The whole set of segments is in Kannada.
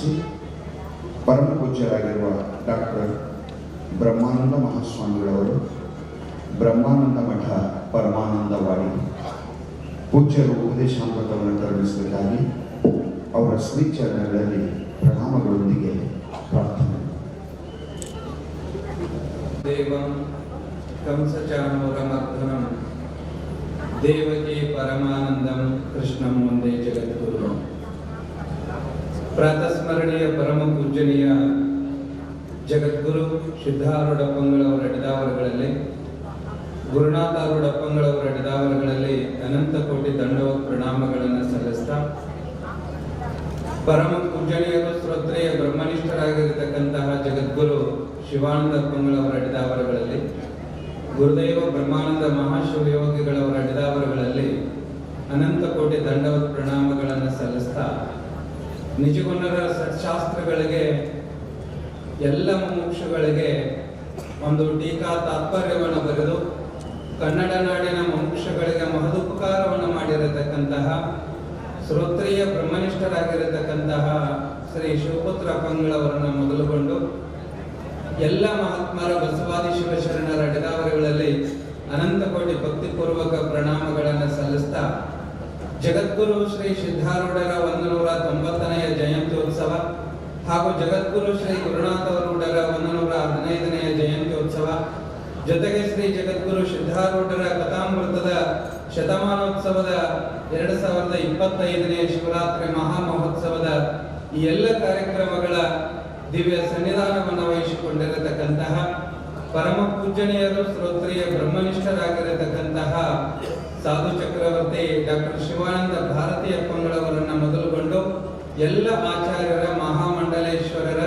ಆಗಮಿಸಿ ಪರಮ ಪೂಜ್ಯರಾಗಿರುವ ಡಾಕ್ಟರ್ ಬ್ರಹ್ಮಾನಂದ ಮಹಾಸ್ವಾಮಿಗಳವರು ಬ್ರಹ್ಮಾನಂದ ಮಠ ಪರಮಾನಂದವಾಡಿ ಪೂಜ್ಯರು ಉಪದೇಶಾಮೃತವನ್ನು ತರಲಿಸಬೇಕಾಗಿ ಅವರ ಶ್ರೀಚರಣಗಳಲ್ಲಿ ಪ್ರಣಾಮಗಳೊಂದಿಗೆ ಪ್ರಾರ್ಥನೆ. ದೇವಂ ಕಂಸಚಾಣೂರಮರ್ದನಂ ದೇವಕಿ ಪರಮಾನಂದಂ ಕೃಷ್ಣಂ ವಂದೇ ಜಗದ್ಗುರು. ಪ್ರಾತಸ್ಮರಣೀಯ ಪರಮ ಪೂಜನೀಯ ಜಗದ್ಗುರು ಸಿದ್ಧಾರೂಢಪ್ಪಂಗಳವರ ಎಡದಾವರಗಳಲ್ಲಿ, ಗುರುನಾಥಾರೂಢಪ್ಪಂಗಳವರ ಎಡದಾವರಗಳಲ್ಲಿ ಅನಂತ ಕೋಟಿ ದಂಡವ ಪ್ರಣಾಮಗಳನ್ನು ಸಲ್ಲಿಸ್ತಾ, ಪರಮ ಪೂಜನೀಯರು ಶ್ರೋತ್ರಿಯ ಬ್ರಹ್ಮನಿಷ್ಠರಾಗಿರತಕ್ಕಂತಹ ಜಗದ್ಗುರು ಶಿವಾನಂದಪ್ಪಂಗಳವರ ಎಡದಾವರಗಳಲ್ಲಿ, ಗುರುದೇವ ಬ್ರಹ್ಮಾನಂದ ಮಹಾಶಿವಯೋಗಿಗಳವರ ಎಡದಾವರಗಳಲ್ಲಿ ಅನಂತ ಕೋಟಿ ದಂಡವತ್ ಪ್ರಣಾಮಗಳನ್ನು ಸಲ್ಲಿಸ್ತಾ, ನಿಜಗುಣರ ಸತ್ಶಾಸ್ತ್ರಗಳಿಗೆ ಎಲ್ಲ ಮುಮುಕ್ಷುಗಳಿಗೆ ಒಂದು ಟೀಕಾ ತಾತ್ಪರ್ಯವನ್ನು ಬರೆದು ಕನ್ನಡ ನಾಡಿನ ಮುಮುಕ್ಷುಗಳಿಗೆ ಮಹದುಪಕಾರವನ್ನು ಮಾಡಿರತಕ್ಕಂತಹ ಶ್ರೋತ್ರಿಯ ಬ್ರಹ್ಮನಿಷ್ಠರಾಗಿರತಕ್ಕಂತಹ ಶ್ರೀ ಶಿವಪುತ್ರ ಅಪ್ಪಂಗಳವರನ್ನು ಮೊದಲುಗೊಂಡು ಎಲ್ಲ ಮಹಾತ್ಮರ ಬಸವಾದಿ ಶಿವಶರಣರ ಎಡದಾವರಗಳಲ್ಲಿ ಅನಂತ ಕೋಟಿ ಭಕ್ತಿಪೂರ್ವಕ ಪ್ರಣಾಮಗಳನ್ನು ಸಲ್ಲಿಸ್ತಾ, ಜಗದ್ಗುರು ಶ್ರೀ ಸಿದ್ಧಾರೂಢರ 190ನೇ ಜಯಂತ್ಯೋತ್ಸವ ಹಾಗೂ ಜಗದ್ಗುರು ಶ್ರೀ ಗುರುನಾಥಾರೂಢರ 115ನೇ ಜಯಂತ್ಯೋತ್ಸವ, ಜೊತೆಗೆ ಶ್ರೀ ಜಗದ್ಗುರು ಸಿದ್ಧಾರೂಢರ ಕಥಾಮೃತದ ಶತಮಾನೋತ್ಸವದ 2025ನೇ ಶಿವರಾತ್ರಿ ಮಹಾ ಮಹೋತ್ಸವದ ಈ ಎಲ್ಲ ಕಾರ್ಯಕ್ರಮಗಳ ದಿವ್ಯ ಸನ್ನಿಧಾನವನ್ನು ವಹಿಸಿಕೊಂಡಿರತಕ್ಕಂತಹ ಪರಮ ಪೂಜನೀಯರು ಶ್ರೋತ್ರಿಯ ಬ್ರಹ್ಮನಿಷ್ಠರಾಗಿರತಕ್ಕಂತಹ ಸಾಧು ಚಕ್ರವರ್ತಿ ಡಾಕ್ಟರ್ ಶಿವಾನಂದ ಭಾರತೀಯಪ್ಪಂಗಳವರನ್ನು ಮೊದಲುಗೊಂಡು ಎಲ್ಲ ಆಚಾರ್ಯರ, ಮಹಾಮಂಡಲೇಶ್ವರರ,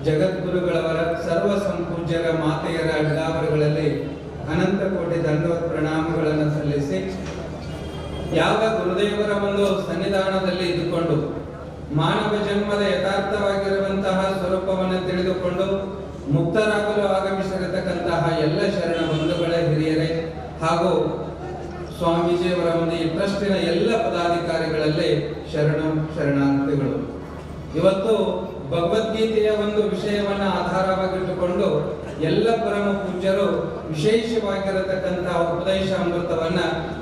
ಜಗದ್ಗುರುಗಳವರ, ಸರ್ವ ಸಂಪೂಜ್ಯರ, ಮಾತೆಯರ ಎಡದಾವರಗಳಲ್ಲಿ ಅನಂತ ಕೋಟಿ ದಂಡವತ್ ಪ್ರಣಾಮಗಳನ್ನು ಸಲ್ಲಿಸಿ, ಯಾವ ಗುರುದೇವರ ಒಂದು ಸನ್ನಿಧಾನದಲ್ಲಿ ಇದ್ದುಕೊಂಡು ಮಾನವ ಜನ್ಮದ ಯಥಾರ್ಥವಾಗಿರುವಂತಹ ಸ್ವರೂಪವನ್ನು ತಿಳಿದುಕೊಂಡು ಮುಕ್ತರಾಗಲು ಆಗಮಿಸಿರತಕ್ಕಂತಹ ಎಲ್ಲ ಶರಣ ಬಂಧುಗಳೇ, ಹಿರಿಯರೇ ಹಾಗೂ ಸ್ವಾಮೀಜಿಯವರ ಒಂದು ಈ ಟ್ರಸ್ಟಿನ ಎಲ್ಲ ಪದಾಧಿಕಾರಿಗಳಲ್ಲಿ ಶರಣಾರ್ಥಿಗಳು. ಇವತ್ತು ಭಗವದ್ಗೀತೆಯ ಒಂದು ವಿಷಯವನ್ನ ಆಧಾರವಾಗಿಟ್ಟುಕೊಂಡು ಎಲ್ಲ ಪರಮ ಪೂಜ್ಯರು ವಿಶೇಷವಾಗಿರತಕ್ಕಂತಹ ಉಪದೇಶ ಅಮೃತವನ್ನ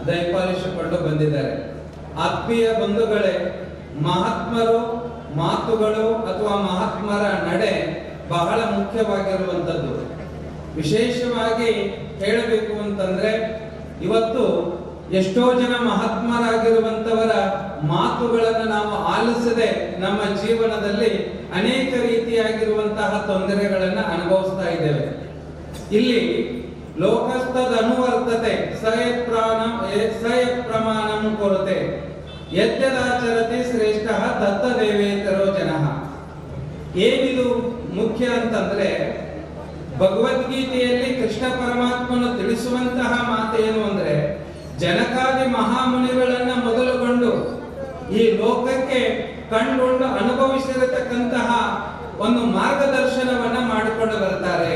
ದಯಪಾಲಿಸಿಕೊಂಡು ಬಂದಿದ್ದಾರೆ. ಆತ್ಮೀಯ ಬಂಧುಗಳೇ, ಮಹಾತ್ಮರು ಮಾತುಗಳು ಅಥವಾ ಮಹಾತ್ಮರ ನಡೆ ಬಹಳ ಮುಖ್ಯವಾಗಿರುವಂಥದ್ದು. ವಿಶೇಷವಾಗಿ ಹೇಳಬೇಕು ಅಂತಂದ್ರೆ, ಇವತ್ತು ಎಷ್ಟೋ ಜನ ಮಹಾತ್ಮರಾಗಿರುವಂತವರ ಮಾತುಗಳನ್ನು ನಾವು ಆಲಿಸದೆ ನಮ್ಮ ಜೀವನದಲ್ಲಿ ಅನೇಕ ರೀತಿಯಾಗಿರುವಂತಹ ತೊಂದರೆಗಳನ್ನು ಅನುಭವಿಸ್ತಾ ಇದ್ದೇವೆ. ಇಲ್ಲಿ ಲೋಕಸ್ಥದ ಅನುವರ್ತತೆ ಸಯತ್ ಪ್ರಮಾಣಂ ಕೊರತೆ ಯದ್ಯದಾಚರತಿ ಶ್ರೇಷ್ಠ ದತ್ತದೇವೇತರೋ ಜನಃ. ಏನಿದು ಮುಖ್ಯ ಅಂತಂದ್ರೆ, ಭಗವದ್ಗೀತೆಯಲ್ಲಿ ಕೃಷ್ಣ ಪರಮಾತ್ಮನು ತಿಳಿಸುವಂತಹ ಮಾತೇನು ಅಂದ್ರೆ, ಜನಕಾದಿ ಮಹಾಮುನಿಗಳನ್ನ ಮೊದಲುಗೊಂಡು ಈ ಲೋಕಕ್ಕೆ ಕಂಡುಕೊಂಡು ಅನುಭವಿಸಿರತಕ್ಕಂತಹ ಒಂದು ಮಾರ್ಗದರ್ಶನವನ್ನ ಮಾಡಿಕೊಂಡು ಬರ್ತಾರೆ.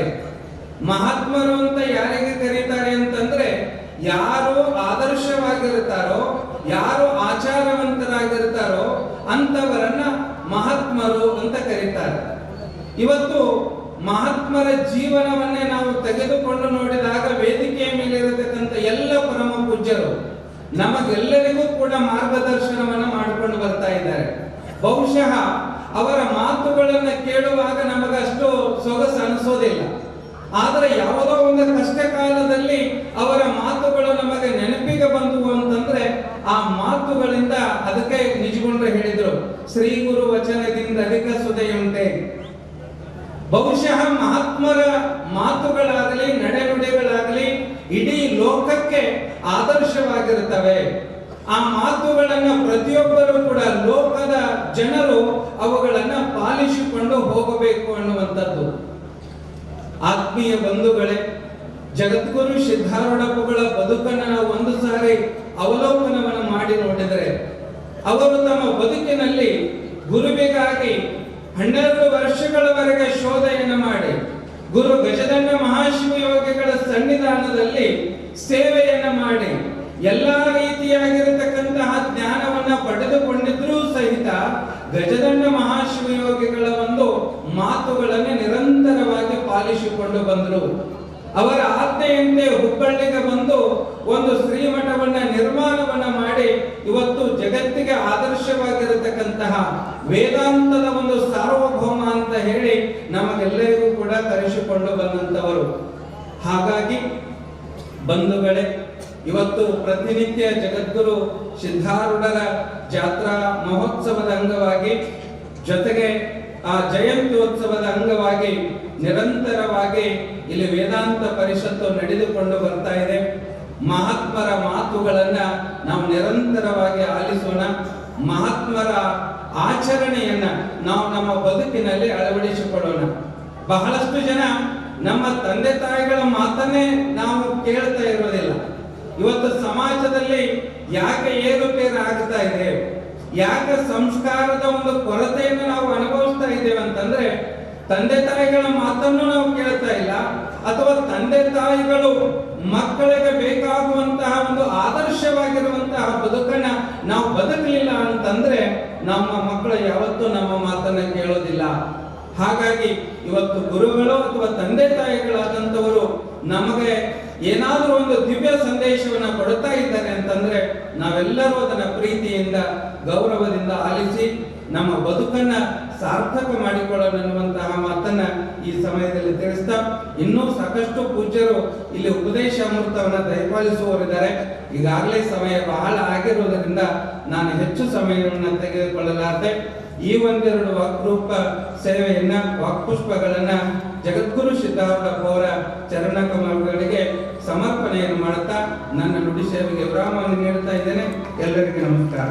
ಮಹಾತ್ಮರು ಅಂತ ಯಾರಿಗೆ ಕರೀತಾರೆ ಅಂತಂದ್ರೆ, ಯಾರು ಆದರ್ಶವಾಗಿರ್ತಾರೋ, ಯಾರು ಆಚಾರವಂತರಾಗಿರ್ತಾರೋ ಅಂತವರನ್ನ ಮಹಾತ್ಮರು ಅಂತ ಕರೀತಾರೆ. ಇವತ್ತು ಮಹಾತ್ಮರ ಜೀವನವನ್ನೇ ನಾವು ತೆಗೆದುಕೊಂಡು ನೋಡಿದಾಗ ವೇದಿಕೆಯ ಮೇಲೆ ಇರತಕ್ಕಂಥ ಎಲ್ಲ ಪರಮ ಪೂಜ್ಯರು ನಮಗೆಲ್ಲರಿಗೂ ಕೂಡ ಮಾರ್ಗದರ್ಶನವನ್ನ ಮಾಡಿಕೊಂಡು ಬರ್ತಾ ಇದ್ದಾರೆ. ಬಹುಶಃ ಅವರ ಮಾತುಗಳನ್ನ ಕೇಳುವಾಗ ನಮಗಷ್ಟು ಸೊಗಸು ಅನಿಸೋದಿಲ್ಲ. ಆದರೆ ಯಾವುದೋ ಒಂದು ಕಷ್ಟ ಕಾಲದಲ್ಲಿ ಅವರ ಮಾತುಗಳು ನಮಗೆ ನೆನಪಿಗೆ ಬಂದವು ಅಂತಂದ್ರೆ, ಆ ಮಾತುಗಳಿಂದ, ಅದಕ್ಕೆ ನಿಜಗುಂಡ್ರು ಹೇಳಿದ್ರು, ಶ್ರೀ ಗುರು ವಚನದಿಂದ ಅಧಿಕ ಸುದೆಯುಂಟೆ. ಬಹುಶಃ ಮಹಾತ್ಮರ ಮಾತುಗಳಾಗಲಿ ನಡೆನುಡಿಗಳಾಗಲಿ ಇಡೀ ಲೋಕಕ್ಕೆ ಆದರ್ಶವಾಗಿರುತ್ತವೆ. ಆ ಮಾತುಗಳನ್ನ ಪ್ರತಿಯೊಬ್ಬರು ಕೂಡ ಲೋಕದ ಜನರು ಅವುಗಳನ್ನ ಪಾಲಿಸಿಕೊಂಡು ಹೋಗಬೇಕು ಅನ್ನುವಂಥದ್ದು. ಆತ್ಮೀಯ ಬಂಧುಗಳೇ, ಜಗದ್ಗುರು ಸಿದ್ಧಾರೂಢಪ್ಪಗಳ ಬದುಕನ್ನು ನಾವು ಒಂದು ಸಾರಿ ಅವಲೋಕನವನ್ನು ಮಾಡಿ ನೋಡಿದರೆ, ಅವರು ತಮ್ಮ ಬದುಕಿನಲ್ಲಿ ಗುರುವಿಗಾಗಿ 12 ವರ್ಷಗಳವರೆಗೆ ಶೋಧನೆಯನ್ನು ಮಾಡಿ ಗುರು ಗಜದಂಡ ಮಹಾಶಿವಯೋಗಿಗಳ ಸನ್ನಿಧಾನದಲ್ಲಿ ಸೇವೆಯನ್ನು ಮಾಡಿ ಎಲ್ಲಾ ರೀತಿಯಾಗಿರತಕ್ಕಂತಹ ಜ್ಞಾನವನ್ನ ಪಡೆದುಕೊಂಡಿದ್ರೂ ಸಹಿತ ಗಜದಂಡ ಮಹಾಶಿವಯೋಗಿಗಳ ಒಂದು ಮಾತುಗಳನ್ನು ನಿರಂತರವಾಗಿ ಪಾಲಿಸಿಕೊಂಡು ಬಂದರು. ಅವರ ಆಜ್ಞೆಯಂತೆ ಹುಬ್ಬಳ್ಳಿಗೆ ಬಂದು ಒಂದು ಶ್ರೀಮಠವನ್ನ ನಿರ್ಮಾಣವನ್ನ ಮಾಡಿ ಇವತ್ತು ಜಗತ್ತಿಗೆ ಆದರ್ಶವಾಗಿರತಕ್ಕಂತಹ ವೇದಾಂತದ ಒಂದು ಸಾರ್ವಭೌಮ ಅಂತ ಹೇಳಿ ನಮಗೆಲ್ಲರಿಗೂ ಕೂಡ ಕರೆಸಿಕೊಂಡು ಬಂದಂತವರು. ಹಾಗಾಗಿ ಬಂಧುಗಳೇ, ಇವತ್ತು ಪ್ರತಿನಿತ್ಯ ಜಗದ್ಗುರು ಸಿದ್ಧಾರೂಢರ ಜಾತ್ರಾ ಮಹೋತ್ಸವದ ಅಂಗವಾಗಿ, ಜೊತೆಗೆ ಆ ಜಯಂತ್ಯೋತ್ಸವದ ಅಂಗವಾಗಿ ನಿರಂತರವಾಗಿ ಇಲ್ಲಿ ವೇದಾಂತ ಪರಿಷತ್ತು ನಡೆದುಕೊಂಡು ಬರ್ತಾ ಇದೆ. ಮಹಾತ್ಮರ ಮಾತುಗಳನ್ನ ನಾವು ನಿರಂತರವಾಗಿ ಆಲಿಸೋಣ. ಮಹಾತ್ಮರ ಆಚರಣೆಯನ್ನ ನಾವು ನಮ್ಮ ಬದುಕಿನಲ್ಲಿ ಅಳವಡಿಸಿಕೊಳ್ಳೋಣ. ಬಹಳಷ್ಟು ಜನ ನಮ್ಮ ತಂದೆ ತಾಯಿಗಳ ಮಾತನ್ನೇ ನಾವು ಕೇಳ್ತಾ ಇರೋದಿಲ್ಲ. ಇವತ್ತು ಸಮಾಜದಲ್ಲಿ ಯಾಕೆ ಏರುಪೇರು ಆಗ್ತಾ ಇದೆ, ಯಾಕೆ ಸಂಸ್ಕಾರದ ಒಂದು ಕೊರತೆಯನ್ನು ನಾವು ಅನುಭವಿಸ್ತಾ ಇದ್ದೇವೆ ಅಂತಂದ್ರೆ, ತಂದೆ ತಾಯಿಗಳ ಮಾತನ್ನು ನಾವು ಕೇಳ್ತಾ ಇಲ್ಲ, ಅಥವಾ ತಂದೆ ತಾಯಿಗಳು ಮಕ್ಕಳಿಗೆ ಬೇಕಾಗುವಂತಹ ಒಂದು ಆದರ್ಶವಾಗಿರುವಂತಹ ಬದುಕನ್ನ ನಾವು ಬದುಕಲಿಲ್ಲ ಅಂತಂದ್ರೆ ನಮ್ಮ ಮಕ್ಕಳು ಯಾವತ್ತೂ ನಮ್ಮ ಮಾತನ್ನ ಕೇಳೋದಿಲ್ಲ. ಹಾಗಾಗಿ ಇವತ್ತು ಗುರುಗಳು ಅಥವಾ ತಂದೆ ತಾಯಿಗಳಾದಂಥವರು ನಮಗೆ ಏನಾದರೂ ಒಂದು ದಿವ್ಯ ಸಂದೇಶವನ್ನ ಕೊಡ್ತಾ ಇದ್ದಾರೆ ಅಂತಂದ್ರೆ ನಾವೆಲ್ಲರೂ ಅದನ್ನ ಪ್ರೀತಿಯಿಂದ ಗೌರವದಿಂದ ಆಲಿಸಿ ನಮ್ಮ ಬದುಕನ್ನ ಸಾರ್ಥಕ ಮಾಡಿಕೊಳ್ಳೋಣ ಅನ್ನುವಂತಹ ಮಾತನ್ನ ಈ ಸಮಯದಲ್ಲಿ ತಿಳಿಸ್ತಾ, ಇನ್ನೂ ಸಾಕಷ್ಟು ಪೂಜ್ಯರು ಇಲ್ಲಿ ಉಪದೇಶ ಅಮೃತವನ್ನ ದಯಪಾಲಿಸುವವರಿದ್ದಾರೆ. ಈಗಾಗಲೇ ಸಮಯ ಬಹಳ ಆಗಿರುವುದರಿಂದ ನಾನು ಹೆಚ್ಚು ಸಮಯವನ್ನು ತೆಗೆದುಕೊಳ್ಳಲಾರದೆ ಈ ಒಂದೆರಡು ವಾಕ್ರೂಪ ಸೇವೆಯನ್ನ ವಾಕ್ಪುಷ್ಪಗಳನ್ನ ಜಗದ್ಗುರು ಸಿದ್ಧಾರೂಢಪ್ಪ ಅವರ ಚರಣ ಕಮಲಗಳಿಗೆ ಸಮರ್ಪಣೆಯನ್ನು ಮಾಡುತ್ತಾ ನನ್ನ ನುಡಿ ಸೇವೆಗೆ ವಿರಾಮವನ್ನು ನೀಡುತ್ತಾ ಇದ್ದೇನೆ. ಎಲ್ಲರಿಗೂ ನಮಸ್ಕಾರ.